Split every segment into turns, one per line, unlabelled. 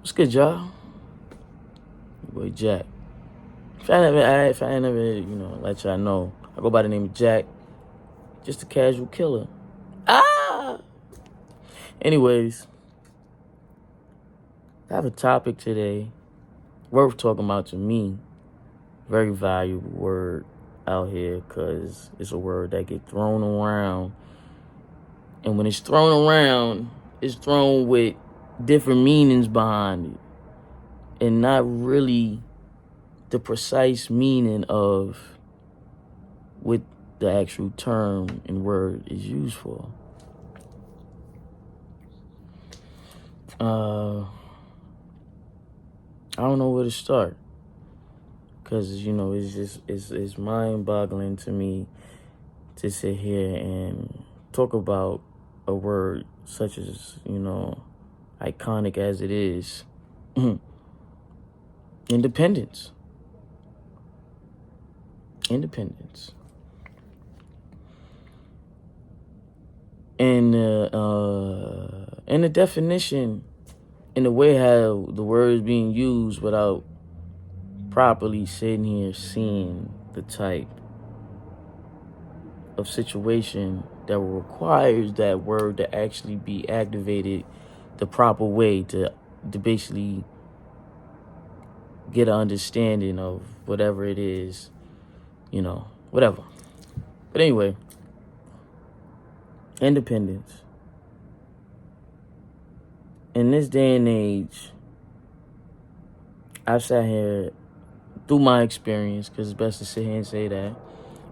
What's good, y'all? Your boy Jack. If I ain't never, let y'all know, I go by the name of Jack, just a casual killer. Ah! Anyways, I have a topic today worth talking about to me. Very valuable word out here because it's a word that get thrown around. And when it's thrown around, it's thrown with different meanings behind it. And not really the precise meaning of what the actual term and word is used for. I don't know where to start because it's mind-boggling to me to sit here and talk about a word such as iconic as it is, independence. And the definition, in the way how the word is being used without properly sitting here seeing the type of situation that requires that word to actually be activated the proper way to basically get an understanding of whatever it is, whatever. But anyway, independence. In this day and age, I've sat here through my experience, because it's best to sit here and say that.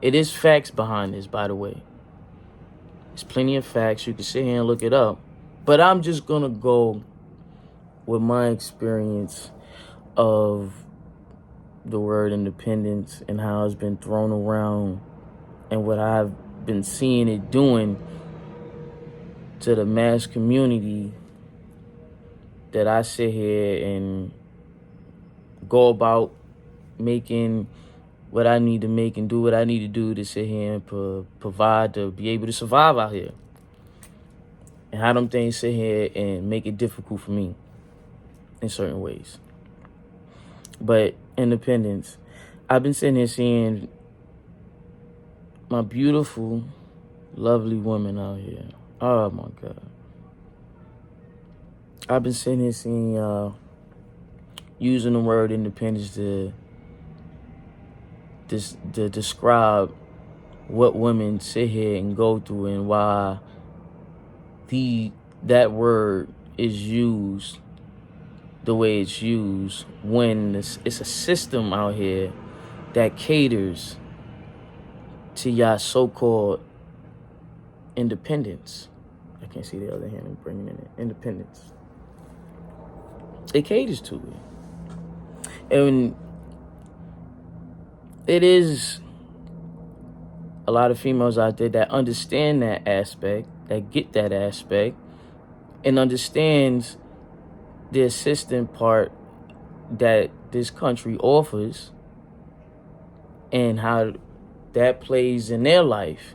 It is facts behind this, by the way. There's plenty of facts. You can sit here and look it up. But I'm just going to go with my experience of the word independence and how it's been thrown around and what I've been seeing it doing to the mass community that I sit here and go about making what I need to make and do what I need to do to sit here and provide to be able to survive out here. And how them things sit here and make it difficult for me in certain ways. But independence, I've been sitting here seeing my beautiful, lovely woman out here. Oh my God. I've been sitting here seeing y'all using the word independence to describe what women sit here and go through and why that word is used the way it's used when it's a system out here that caters to y'all so-called independence. I can't see the other hand. I'm bringing in it. Independence. It caters to it. And it is a lot of females out there that understand that aspect, that get that aspect, and understands the assistant part that this country offers and how that plays in their life,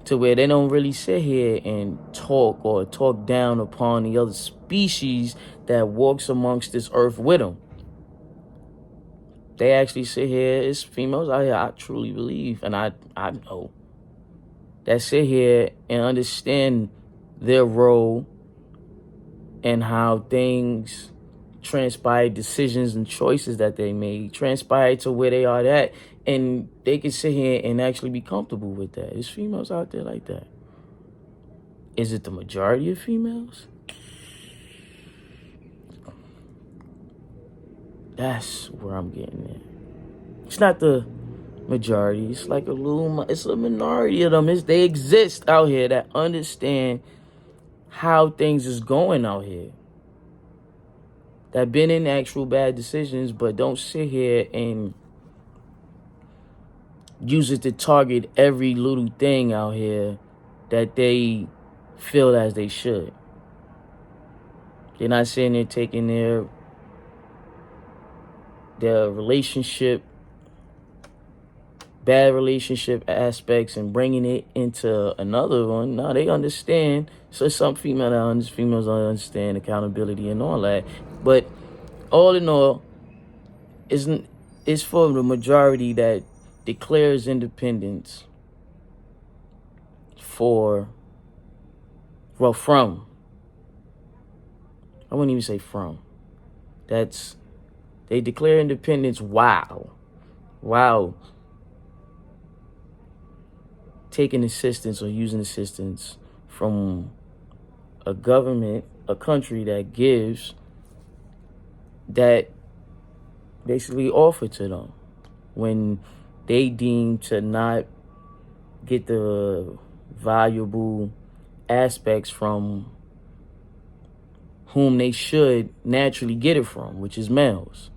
to where they don't really sit here and talk down upon the other species that walks amongst this earth with them. They actually sit here, it's females out here, I truly believe, and I know, that sit here and understand their role and how things transpire, decisions and choices that they made, transpire to where they are at, and they can sit here and actually be comfortable with that. There's females out there like that. Is it the majority of females? That's where I'm getting at. It's not the majority. It's like it's a minority of them. They exist out here that understand how things is going out here. That been in actual bad decisions, but don't sit here and use it to target every little thing out here that they feel as they should. They're not sitting there taking their relationship, bad relationship aspects and bringing it into another one. No, they understand. So some females don't understand accountability and all that. But all in all, it's for the majority that declares independence from, I wouldn't even say from. They declare independence while taking assistance or using assistance from a government, a country that basically offer to them when they deem to not get the valuable aspects from whom they should naturally get it from, which is males.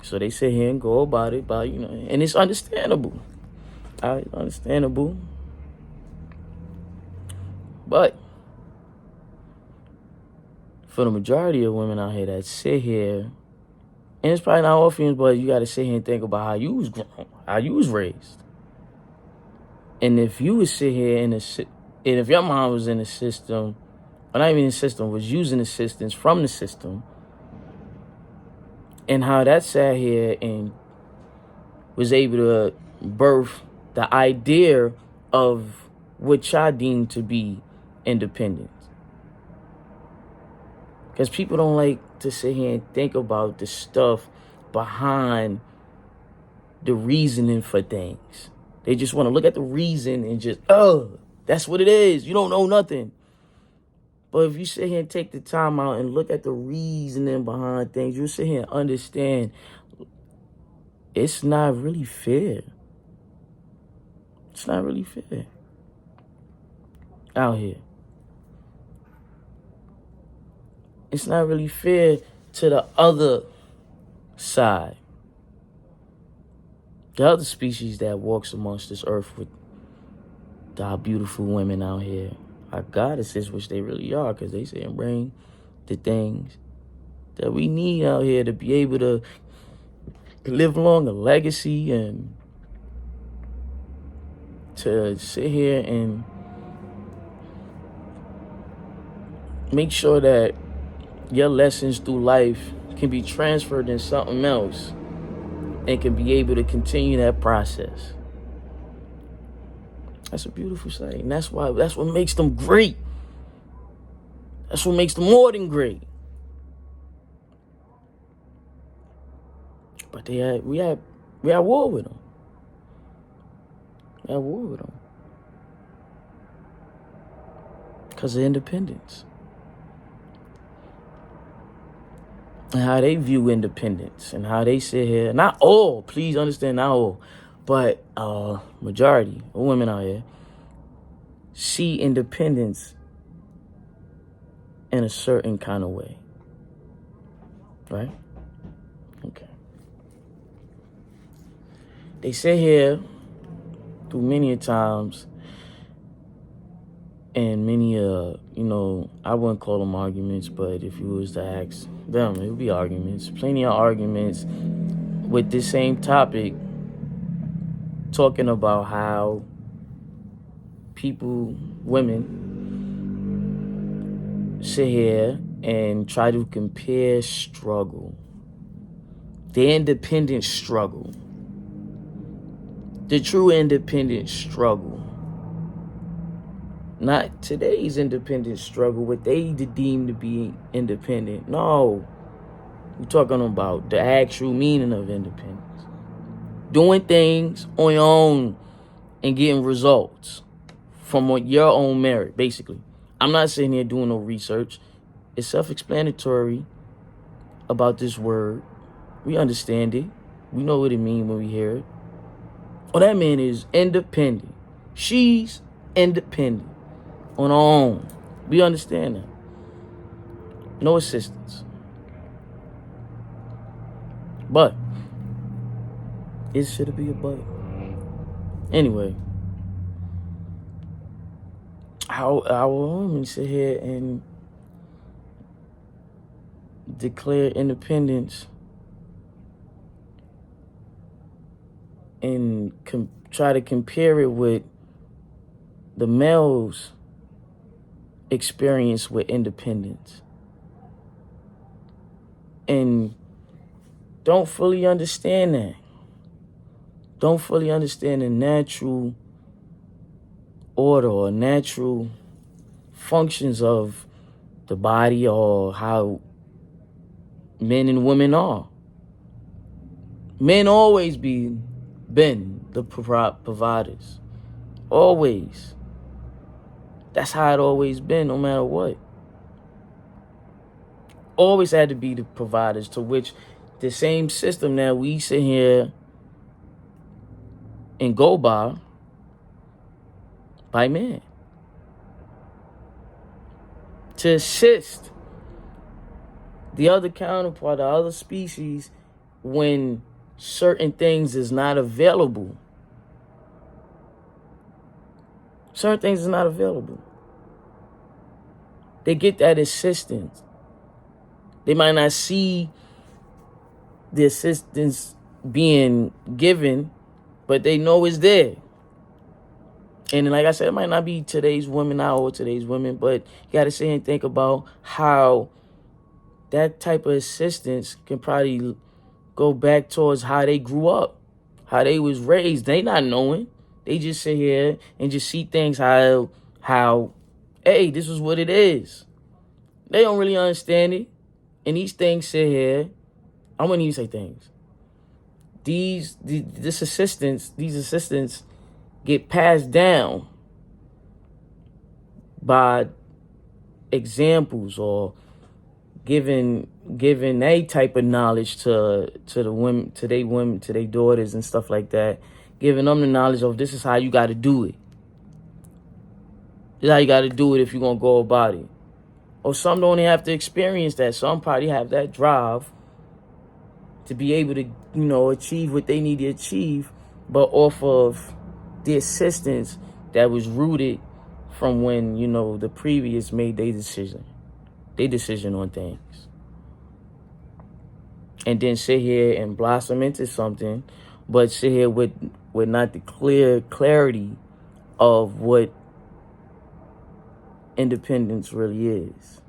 So they sit here and go about it and it's understandable. Understandable. But for the majority of women out here that sit here, and it's probably not all females, but you got to sit here and think about how you was grown, how you was raised. And if you would sit here and if your mom was in the system, or not even in the system, was using assistance from the system, and how that sat here and was able to birth the idea of what y'all deem to be independence. Because people don't like to sit here and think about the stuff behind the reasoning for things. They just want to look at the reason and just, that's what it is. You don't know nothing. But if you sit here and take the time out and look at the reasoning behind things, you'll sit here and understand it's not really fair. It's not really fair out here. It's not really fair to the other side. The other species that walks amongst this earth with our beautiful women out here, our goddesses, which they really are, because they say and bring the things that we need out here to be able to live along a legacy and to sit here and make sure that your lessons through life can be transferred in something else and can be able to continue that process. That's a beautiful sight. And that's what makes them great. That's what makes them more than great. But we had war with them. We had war with them. Because of independence. And how they view independence and how they sit here. Not all, please understand, not all. But majority of women out here see independence in a certain kind of way. Right? Okay. They sit here through many a times and many, I wouldn't call them arguments, but if you was to ask them, it would be arguments. Plenty of arguments with this same topic, talking about how women, sit here and try to compare struggle, the independent struggle, the true independent struggle. Not today's independent struggle, what they deem to be independent. No. We're talking about the actual meaning of independence. Doing things on your own and getting results from your own merit, basically. I'm not sitting here doing no research. It's self-explanatory about this word. We understand it. We know what it means when we hear it. All that man is independent. She's independent. On our own. We understand that. No assistance. But it should be a but. Anyway, our women sit here and declare independence and try to compare it with the males' experience with independence. And don't fully understand that. Don't fully understand the natural order or natural functions of the body or how men and women are. Men always been the providers. Always. That's how it always been, no matter what. Always had to be the providers, to which the same system that we sit here and go by men. To assist the other counterpart, the other species, when certain things is not available. Certain things is not available. They get that assistance. They might not see the assistance being given, but they know it's there. And like I said, it might not be today's women now or today's women, but you got to sit and think about how that type of assistance can probably go back towards how they grew up, how they was raised. They not knowing. They just sit here and just see things how, hey, this is what it is. They don't really understand it. And these things sit here. I wouldn't even say things. These assistants get passed down by examples or giving a type of knowledge to the women, to their daughters and stuff like that, giving them the knowledge of this is how you got to do it. This is how you got to do it if you're gonna go about it. Or some don't even have to experience that. Some probably have that drive to be able to, achieve what they need to achieve, but off of the assistance that was rooted from when, the previous made their decision on things. And then sit here and blossom into something, but sit here with not the clarity of what independence really is.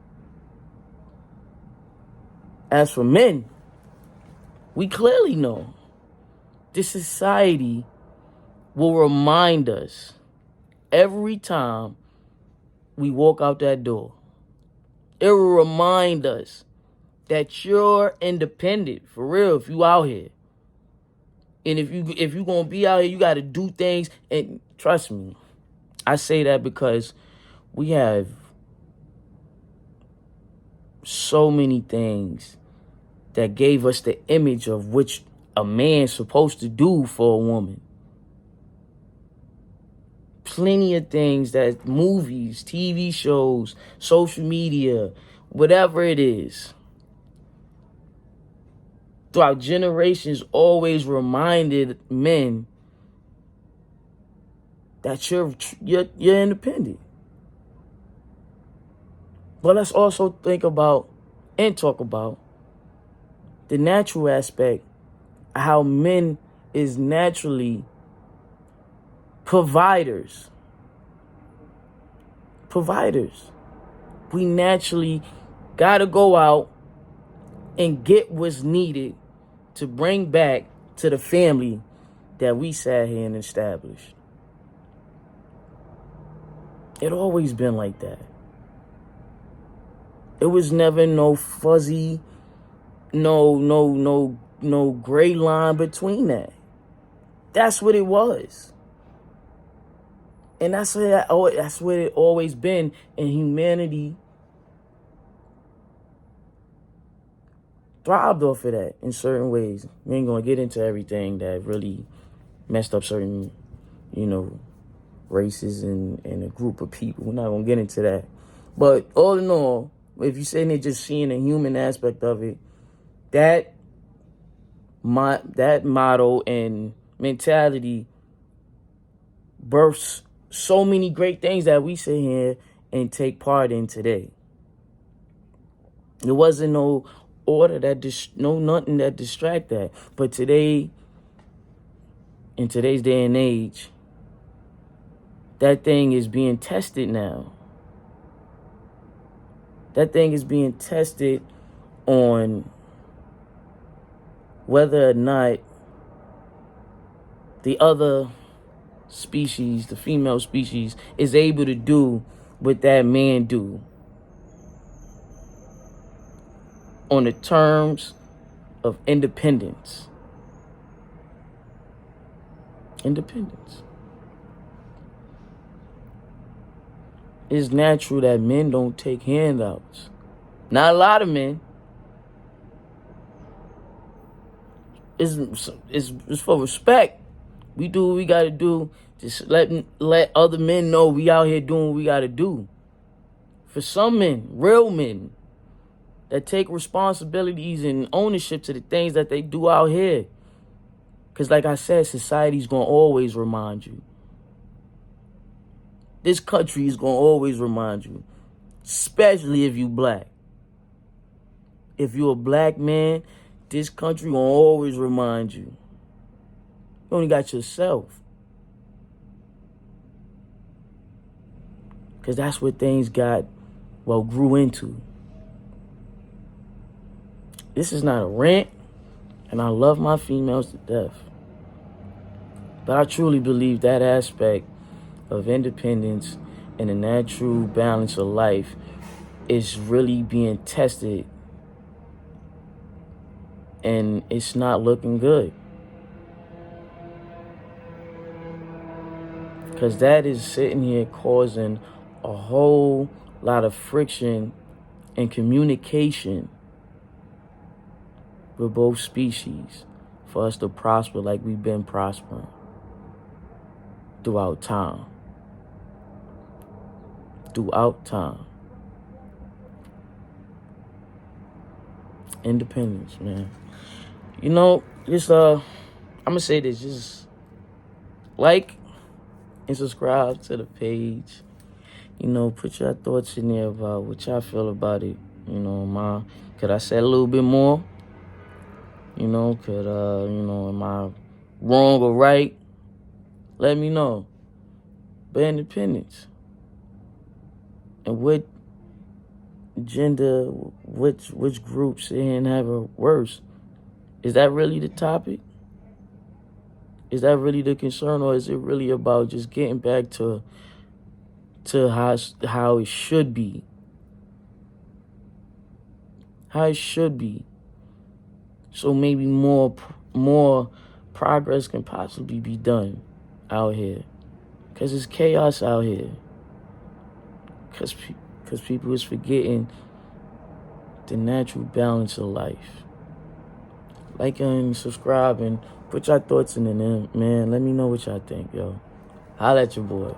As for men, we clearly know this society will remind us every time we walk out that door. It will remind us that you're independent, for real, if you out here. And if you gonna be out here, you gotta do things. And trust me, I say that because we have so many things that gave us the image of which a man's supposed to do for a woman. Plenty of things that movies, TV shows, social media, whatever it is, throughout generations always reminded men that you're independent. But let's also think about and talk about the natural aspect, how men is naturally providers. We naturally gotta go out and get what's needed to bring back to the family that we sat here and established. It always been like that. It was never no fuzzy, no gray line between that. That's what it was. And that's what it always been. And humanity thrived off of that in certain ways. We ain't gonna get into everything that really messed up certain, races and a group of people. We're not gonna get into that. But all in all, if you're sitting there just seeing the human aspect of it, that motto and mentality births so many great things that we sit here and take part in today. There wasn't no order nothing that distract that. But today, in today's day and age, that thing is being tested now. That thing is being tested on whether or not the other species, the female species, is able to do what that man do on the terms of independence. Independence. It's natural that men don't take handouts. Not a lot of men. It's for respect. We do what we gotta do. Just let other men know we out here doing what we gotta do. For some men, real men, that take responsibilities and ownership to the things that they do out here. Because like I said, society's going to always remind you. This country is going to always remind you. Especially if you black. If you're a black man, this country going to always remind you. You only got yourself. Because that's what things grew into. This is not a rant, and I love my females to death. But I truly believe that aspect of independence and the natural balance of life is really being tested, and it's not looking good. Because that is sitting here causing a whole lot of friction and communication with both species for us to prosper like we've been prospering throughout time. Independence, man. You know, just I'm gonna say this, just like and subscribe to the page. You know, put your thoughts in there about what y'all feel about it. You know, could I say a little bit more? You know, am I wrong or right? Let me know. But independence. And what gender, which groups and have it worse? Is that really the topic? Is that really the concern, or is it really about just getting back to how it should be? How it should be. So maybe more progress can possibly be done out here. Because it's chaos out here. Because people is forgetting the natural balance of life. Like and subscribe and put your thoughts in there, man. Let me know what y'all think, yo. Holla at your boy.